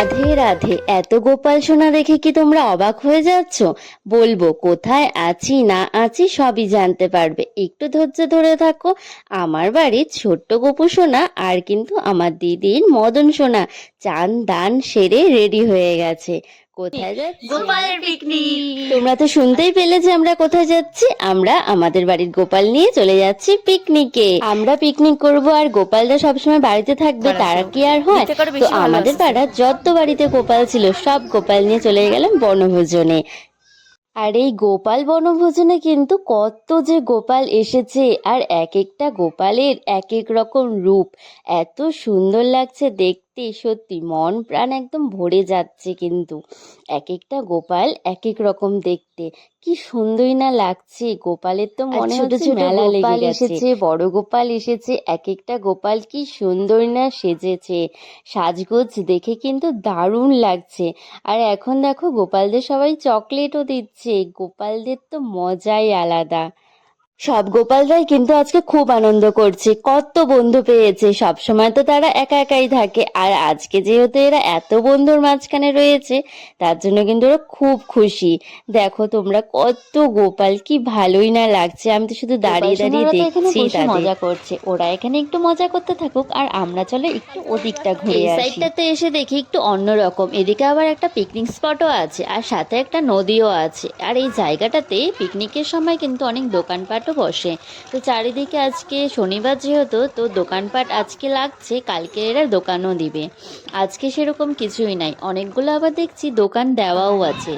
রাধে রাধে। এত গোপাল সোনা দেখে কি তোমরা অবাক হয়ে যাচ্ছ? বলবো কোথায় আছি না আছি সবই জানতে পারবে, একটু ধৈর্য ধরে থাকো। আমার বাড়ির ছোট্ট গোপু সোনা আর কিন্তু আমার দিদির মদন সোনা চান দান সেরে রেডি হয়ে গেছে। কোথায় যাচ্ছি? গোপালের পিকনিক। তোমরা তো শুনতেই পেলে যে আমরা কোথায় যাচ্ছি। আমরা আমাদের বাড়ির গোপাল নিয়ে চলে যাচ্ছি পিকনিকে। আমরা পিকনিক করব আর গোপালরা সবসময় বাড়িতে থাকবে, তারা কি আর হয়? তো আমাদের পাড়ার যত বাড়িতে গোপাল ছিল সব গোপাল নিয়ে চলে গেলাম বনভোজনে। আর এই গোপাল বনভোজনে কিন্তু কত যে গোপাল এসেছে, আর এক একটা গোপালের এক এক রকম রূপ। এত সুন্দর লাগছে দেখতে, সত্যি মন প্রাণ একদম ভরে যাচ্ছে। কিন্তু এক একটা গোপাল এক এক রকম দেখতে, কি সুন্দরই না লাগছে। গোপালের তো মনে হচ্ছে মেলা লেগে গেছে। বড় গোপাল এসেছে, এক একটা গোপাল কি সুন্দরই না সেজেছে। সাজগোজ দেখে কিন্তু দারুণ লাগছে। আর এখন দেখো গোপালদের সবাই চকলেটও দিচ্ছে। গোপালদের তো মজাই আলাদা। সব গোপালরাই কিন্তু আজকে খুব আনন্দ করছে, কত বন্ধু পেয়েছে। সব সময় তো তারা একা একাই থাকে, আর আজকে যেহেতু এরা এত বন্ধুর মাঝখানে রয়েছে তার জন্য কিন্তু ওরা খুব খুশি। দেখো তোমরা কত গোপাল, কি ভালোই না লাগছে। আমি তো শুধু দাঁড়িয়ে দাঁড়িয়ে দেখছি তাদের মজা করছে। ওরা এখানে একটু মজা করতে থাকুক, আর আমরা চলো একটু ওদিকটা ঘুরে আসি। এই সাইডটাতে এসে দেখি একটু অন্যরকম, এদিকে আবার একটা পিকনিক স্পটও আছে আর সাথে একটা নদীও আছে। আর এই জায়গাটাতে পিকনিকের সময় কিন্তু অনেক দোকানপাটও বসে। তো চারিদিকে আজকে শনিবার যেহেতু, তো দোকানপাট আজকে লাগছে, কালকে এরা দোকানও দিবে। আজকে সেরকম কিছুই নাই, অনেকগুলো আবার দেখছি দোকান দেওয়াও আছে।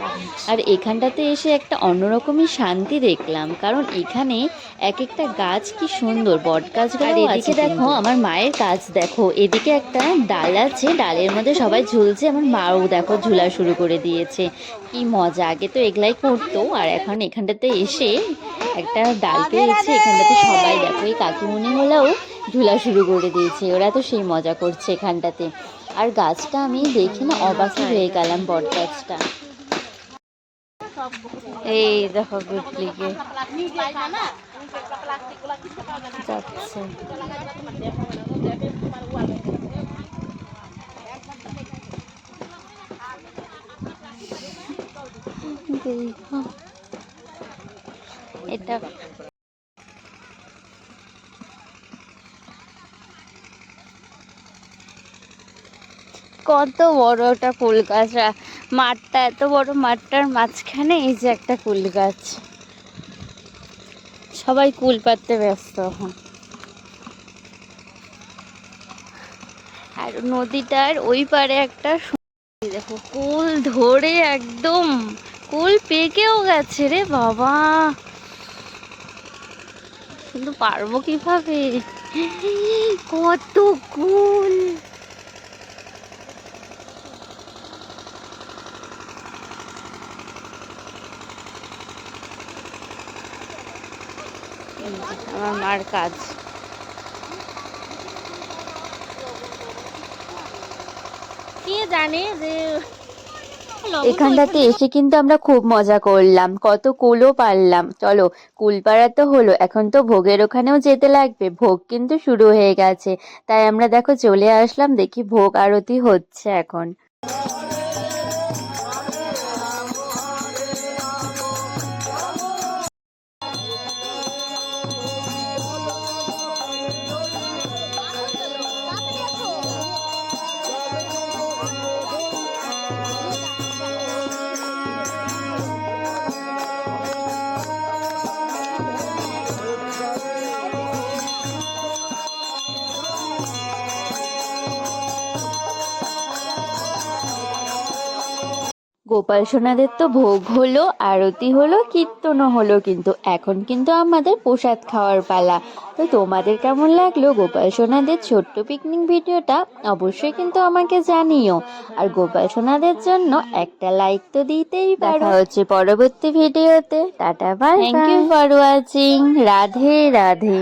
আর এখানটাতে এসে একটা অন্যরকমই শান্তি দেখলাম, কারণ এখানে এক একটা গাছ কি সুন্দর, বট গাছ। আর এদিকে দেখো আমার মায়ের কাজ দেখো, এদিকে একটা ডাল আছে, ডালের মধ্যে সবাই ঝুলছে। আমার মাও দেখো ঝুলা শুরু করে দিয়েছে। কি মজা, আগে তো এগুলাই করতো, আর এখন এখানটাতে এসে একটা ডাল পেয়েছে, এখানটাতে সবাই দেখো এই কাকিমুনি হলেও ঝুলা শুরু করে দিয়েছে। ওরা তো সেই মজা করছে এখানটাতে। আর গাছটা আমি দেখে না অবাকই হয়ে গেলাম, বট গাছটা। এই দেখো গুটলিকে যাচ্ছে। এটা কত বড় একটা কুল গাছ। মাঠটা এত বড়, মাঠটার মাঝখানে এই যে একটা কুল গাছ। সবাই কুল পাড়তে ব্যস্ত এখন। আর নদীটার ওই পারে একটা দেখো কুল ধরে একদম কুল পেকেও গেছে রে বাবা। কিন্তু পারবো কিভাবে, কত কুল। আমার মার কাজ। কে জানে যে এখানটাতে এসে কিন্তু আমরা খুব মজা করলাম, কত কুলও পারলাম। চলো কুল পাড়া তো হলো, এখন তো ভোগের ওখানেও যেতে লাগবে। ভোগ কিন্তু শুরু হয়ে গেছে, তাই আমরা দেখো চলে আসলাম। দেখি ভোগ আরতি হচ্ছে এখন। গোপাল সোনাদের তো ভোগ হলো, আরতি হলো, কীর্তনও হলো, কিন্তু এখন কিন্তু আমাদের প্রসাদ খাওয়ার পালা। তো তোমাদের কেমন লাগলো গোপাল সোনাদের ছোট্ট পিকনিক ভিডিওটা? অবশ্যই কিন্তু আমাকে জানিও। আর গোপাল সোনাদের জন্য একটা লাইক তো দিতেই পারো। দেখা হচ্ছে পরবর্তী ভিডিওতে। Tata bye, thank you for watching. Radhe Radhe.